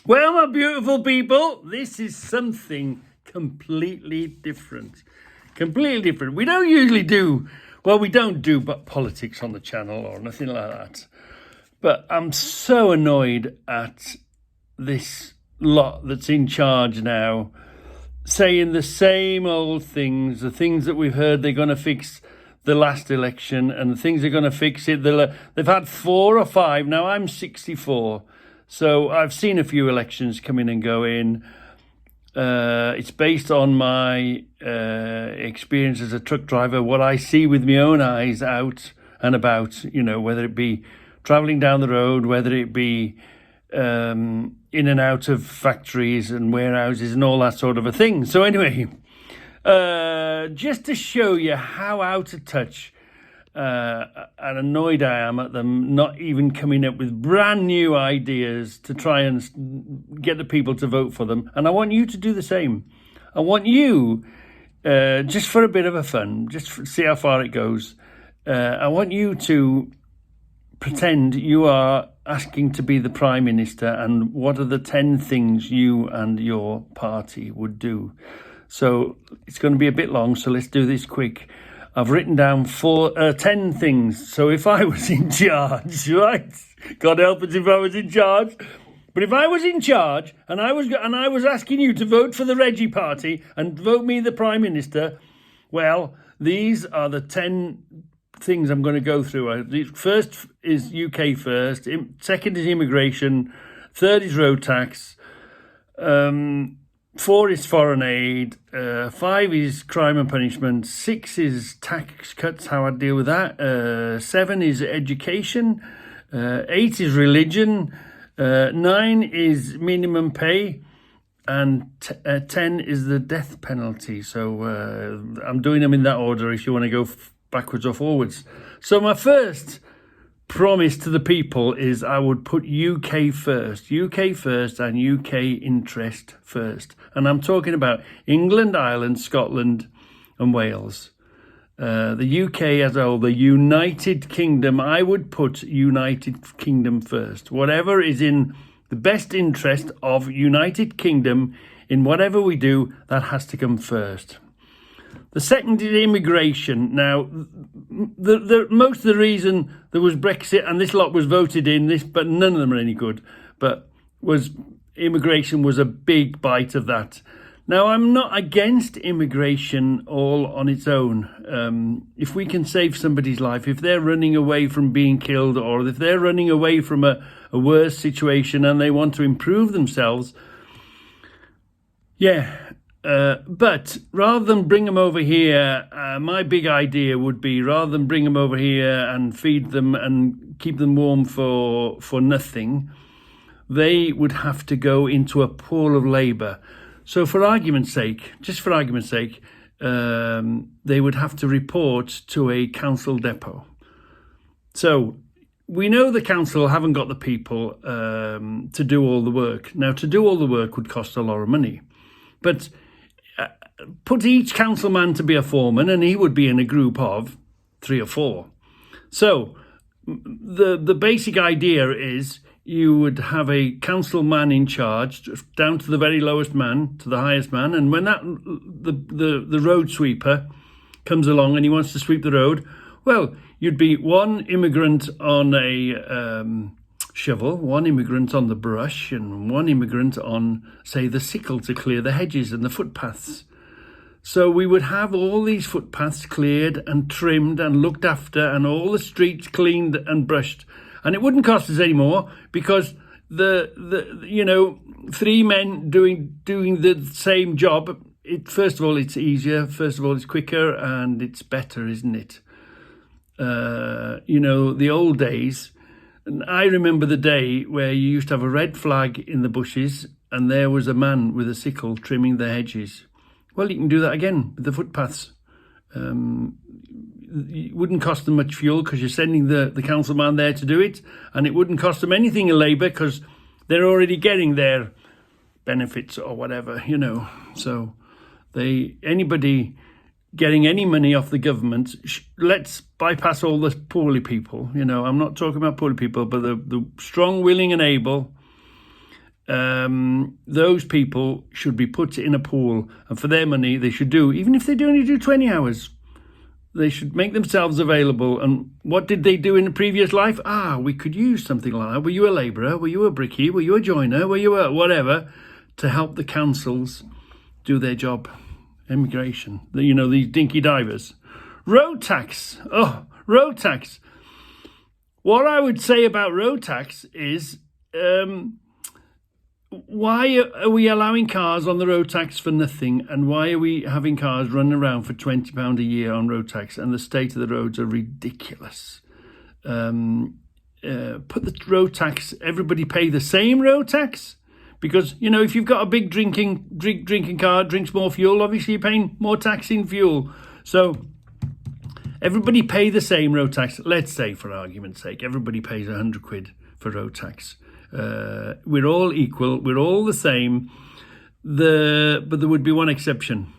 Well, my beautiful people, this is something completely different. Completely different. We don't usually do, well, we don't do but politics on the channel or nothing like that. But I'm so annoyed at this lot that's in charge now, saying the same old things, the things that we've heard they're going to fix the last election and the things they're going to fix it. They've had 4 or 5. Now I'm 64. So I've seen a few elections come in and go in. It's based on my experience as a truck driver, what I see with my own eyes out and about, whether it be travelling down the road, whether it be in and out of factories and warehouses and all that sort of a thing. So anyway, just to show you how out of touch and annoyed I am at them not even coming up with brand new ideas to try and get the people to vote for them. And I want you to do the same. I want you, just for a bit of a fun, just to see how far it goes, I want you to pretend you are asking to be the Prime Minister and what are the 10 things you and your party would do. So it's going to be a bit long, so let's do this quick. I've written down 10 things. So if I was in charge, right? God help us if I was in charge. But if I was in charge and I was asking you to vote for the Reggy party and vote me the Prime Minister, well, these are the 10 things I'm going to go through. First is UK first. Second is immigration. Third is road tax. 4 is foreign aid, 5 is crime and punishment, 6 is tax cuts, how I deal with that, 7 is education, 8 is religion, 9 is minimum pay, and 10 is the death penalty. So I'm doing them in that order if you want to go backwards or forwards. So my first promise to the people is I would put UK first and UK interest first. And I'm talking about England, Ireland, Scotland and Wales. The UK as a whole, the United Kingdom, I would put United Kingdom first. Whatever is in the best interest of United Kingdom in whatever we do, that has to come first. The second is immigration. Now, most of the reason there was Brexit and this lot was voted in, but none of them are any good, but immigration was a big bite of that. Now, I'm not against immigration all on its own. If we can save somebody's life, if they're running away from being killed or if they're running away from a worse situation and they want to improve themselves, yeah. But rather than bring them over here, my big idea would be rather than bring them over here and feed them and keep them warm for nothing, they would have to go into a pool of labour. So for argument's sake, they would have to report to a council depot. So we know the council haven't got the people to do all the work. Now, to do all the work would cost a lot of money. But put each councilman to be a foreman and he would be in a group of 3 or 4. So the basic idea is you would have a councilman in charge down to the very lowest man to the highest man, and when the road sweeper comes along and he wants to sweep the road, well, you'd be one immigrant on a shovel, one immigrant on the brush, and one immigrant on, say, the sickle to clear the hedges and the footpaths. So we would have all these footpaths cleared and trimmed and looked after and all the streets cleaned and brushed. And it wouldn't cost us any more because the 3 men doing the same job, first of all, it's easier, first of all, it's quicker and it's better, isn't it? The old days, and I remember the day where you used to have a red flag in the bushes and there was a man with a sickle trimming the hedges. Well, you can do that again with the footpaths. It wouldn't cost them much fuel because you're sending the councilman there to do it, and it wouldn't cost them anything in labour because they're already getting their benefits or whatever, So anybody getting any money off the government, let's bypass all the poorly people. I'm not talking about poorly people, but the strong, willing and able those people should be put in a pool, and for their money they should do, even if they only do 20 hours, they should make themselves available. And what did they do in a previous life? We could use something like that. Were you a labourer? Were you a brickie? Were you a joiner? Were you a whatever, to help the councils do their job? Immigration, these dinky divers. Road tax. Road tax. What I would say about road tax is, why are we allowing cars on the road tax for nothing? And why are we having cars running around for £20 a year on road tax? And the state of the roads are ridiculous. Put the road tax, everybody pay the same road tax. Because, if you've got a big drinking car, drinks more fuel, obviously you're paying more tax in fuel. So everybody pay the same road tax. Let's say, for argument's sake, everybody pays £100 for road tax. We're all equal. We're all the same. But there would be one exception.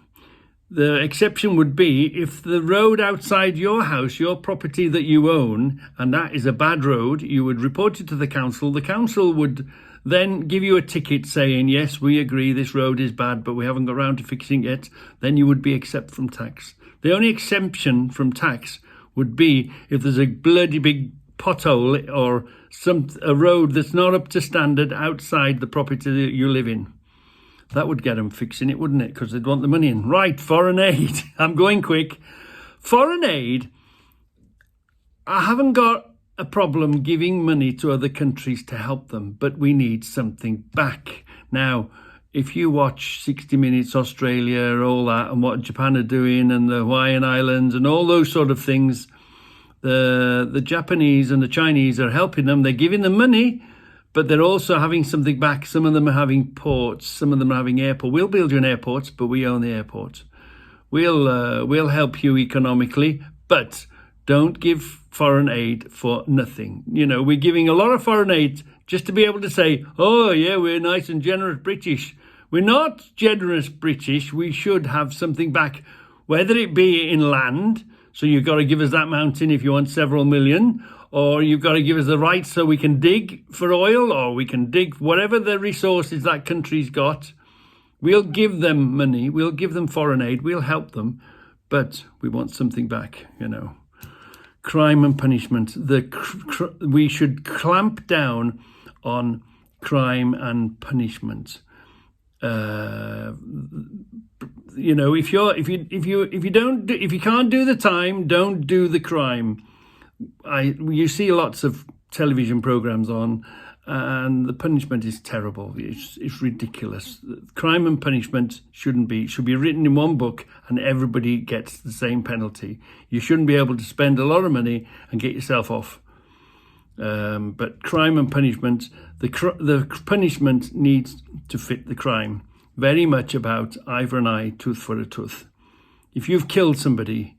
The exception would be if the road outside your house, your property that you own, and that is a bad road, you would report it to the council. The council would then give you a ticket saying, yes, we agree this road is bad, but we haven't got around to fixing it. Then you would be exempt from tax. The only exemption from tax would be if there's a bloody big pothole or a road that's not up to standard outside the property that you live in. That would get them fixing it, wouldn't it? Because they'd want the money in. Right, foreign aid. I'm going quick. Foreign aid, I haven't got a problem giving money to other countries to help them, but we need something back. Now, if you watch 60 Minutes Australia, all that, and what Japan are doing, and the Hawaiian Islands, and all those sort of things, the Japanese and the Chinese are helping them. They're giving them money, but they're also having something back. Some of them are having ports, some of them are having airports. We'll build you an airport, but we own the airport. We'll help you economically, but don't give foreign aid for nothing. We're giving a lot of foreign aid just to be able to say, oh yeah, we're nice and generous British. We're not generous British. We should have something back, whether it be in land. So you've got to give us that mountain if you want several million, or you've got to give us the right so we can dig for oil, or we can dig whatever the resources that country's got. We'll give them money. We'll give them foreign aid. We'll help them. But we want something back, Crime and punishment. We should clamp down on crime and punishment. If you can't do the time, don't do the crime. You see lots of television programs on, and the punishment is terrible. It's ridiculous. Crime and punishment should be written in one book, and everybody gets the same penalty. You shouldn't be able to spend a lot of money and get yourself off. But crime and punishment, the punishment needs to fit the crime. Very much about eye for an eye, tooth for a tooth. If you've killed somebody,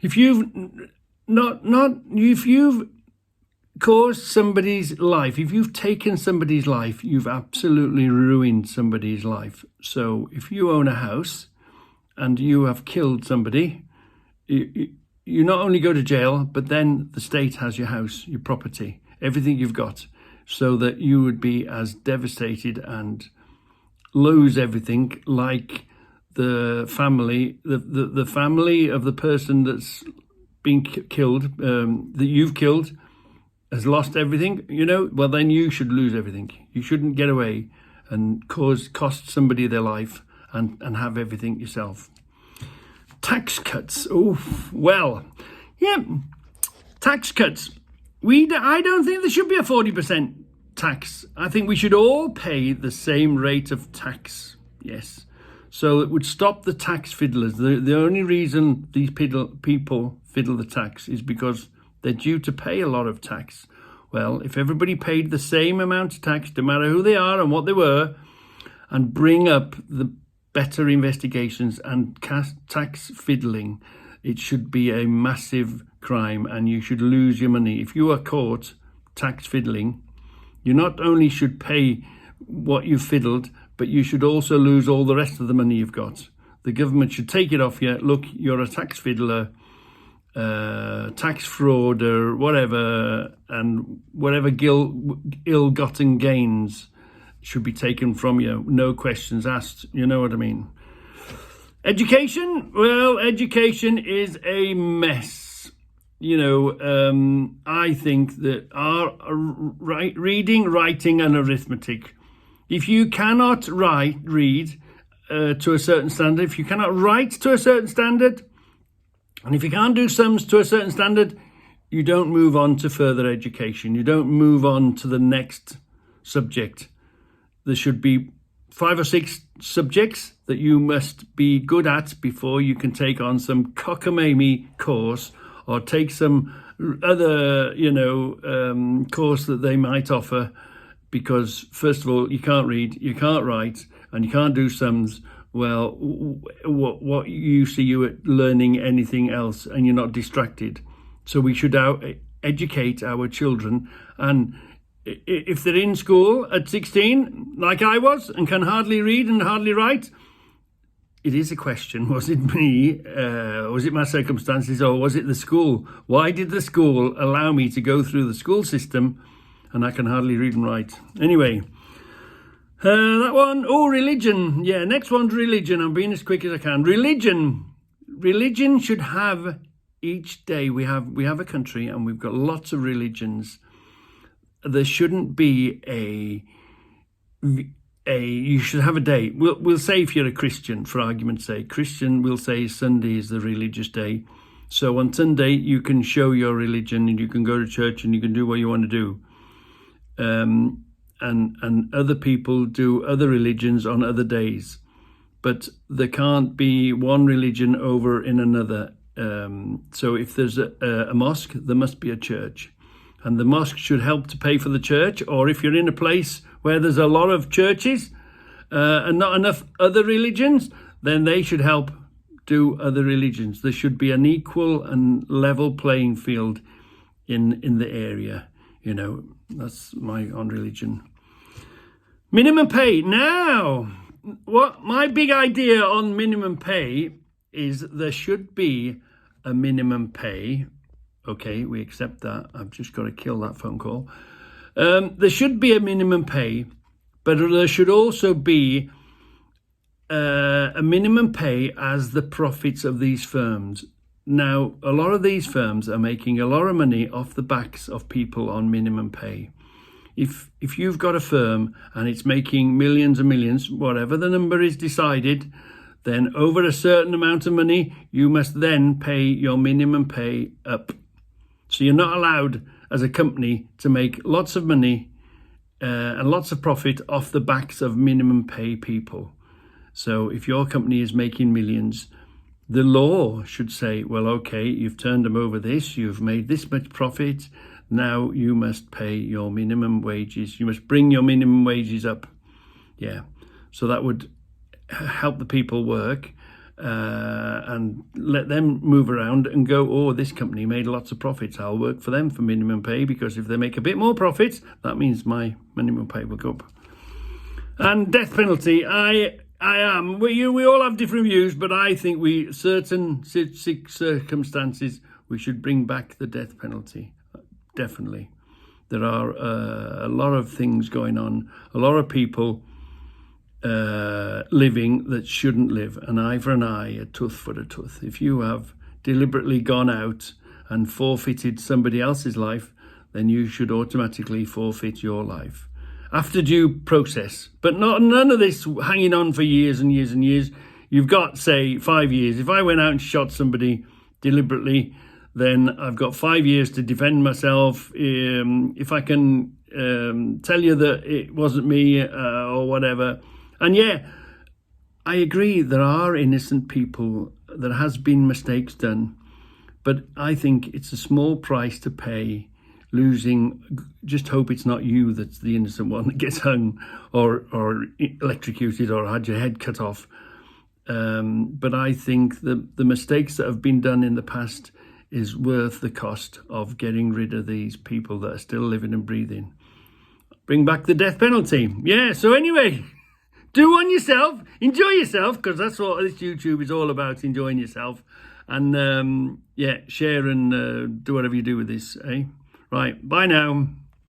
if you've caused somebody's life, if you've taken somebody's life, you've absolutely ruined somebody's life. So if you own a house and you have killed somebody, you not only go to jail, but then the state has your house, your property, everything you've got, so that you would be as devastated and lose everything like the family, the family of the person that's been killed, that you've killed, has lost everything, well, then you should lose everything. You shouldn't get away and cost somebody their life and have everything yourself. Tax cuts. Tax cuts. I don't think there should be a 40% tax. I think we should all pay the same rate of tax. Yes. So it would stop the tax fiddlers. The only reason these people fiddle the tax is because they're due to pay a lot of tax. Well, if everybody paid the same amount of tax, no matter who they are and what they were, and bring up the better investigations and tax fiddling, it should be a massive crime and you should lose your money. If you are caught tax fiddling, you not only should pay what you fiddled, but you should also lose all the rest of the money you've got. The government should take it off you. Look, you're a tax fiddler, tax fraud or whatever, and whatever ill-gotten gains should be taken from you, no questions asked. You know what I mean? Education? Well, education is a mess. You know, I think that our reading, writing, and arithmetic, if you cannot read to a certain standard, if you cannot write to a certain standard, and if you can't do sums to a certain standard, you don't move on to further education. You don't move on to the next subject. There should be 5 or 6 subjects that you must be good at before you can take on some cockamamie course or take some other, course that they might offer. Because first of all, you can't read, you can't write, and you can't do sums. Well, what use are you at learning anything else, and you're not distracted? So we should educate our children, and if they're in school at 16, like I was, and can hardly read and hardly write, it is a question. Was it me? Was it my circumstances, or was it the school? Why did the school allow me to go through the school system and I can hardly read and write? Anyway, that one. Oh, religion. Yeah, next one's religion. I'm being as quick as I can. Religion should have each day. We have a country and we've got lots of religions. There shouldn't be you should have a day. We'll say if you're a Christian, for argument's sake, Christian, we'll say Sunday is the religious day. So on Sunday you can show your religion and you can go to church and you can do what you want to do. And other people do other religions on other days, but there can't be one religion over in another. So if there's a mosque, there must be a church, and the mosque should help to pay for the church. Or if you're in a place where there's a lot of churches and not enough other religions, then they should help do other religions. There should be an equal and level playing field in the area. You know, that's on religion. Minimum pay. Now, what my big idea on minimum pay is there should be a minimum pay. Okay, we accept that. I've just got to kill that phone call. There should be a minimum pay, but there should also be a minimum pay as the profits of these firms. Now, a lot of these firms are making a lot of money off the backs of people on minimum pay. If you've got a firm and it's making millions and millions, whatever the number is decided, then over a certain amount of money, you must then pay your minimum pay up. So you're not allowed as a company to make lots of money and lots of profit off the backs of minimum pay people. So if your company is making millions, the law should say, well, okay, you've turned them over this, you've made this much profit, now you must pay your minimum wages. You must bring your minimum wages up. Yeah, so that would help the people work and let them move around and go, oh, this company made lots of profits, I'll work for them for minimum pay, because if they make a bit more profit, that means my minimum pay will go up. And death penalty, we all have different views, but I think certain circumstances, we should bring back the death penalty. Definitely. There are a lot of things going on, a lot of people living that shouldn't live. An eye for an eye, a tooth for a tooth. If you have deliberately gone out and forfeited somebody else's life, then you should automatically forfeit your life after due process. But none of this hanging on for years and years and years. You've got, say, 5 years. If I went out and shot somebody deliberately, then I've got 5 years to defend myself. If I can tell you that it wasn't me or whatever. And yeah, I agree, there are innocent people. There has been mistakes done. But I think it's a small price to pay losing. Just hope it's not you that's the innocent one that gets hung or electrocuted or had your head cut off. But I think the mistakes that have been done in the past is worth the cost of getting rid of these people that are still living and breathing. Bring back the death penalty. Yeah, so anyway, do on yourself, enjoy yourself, because that's what this YouTube is all about, enjoying yourself. And yeah, share and do whatever you do with this, eh? Right, bye now.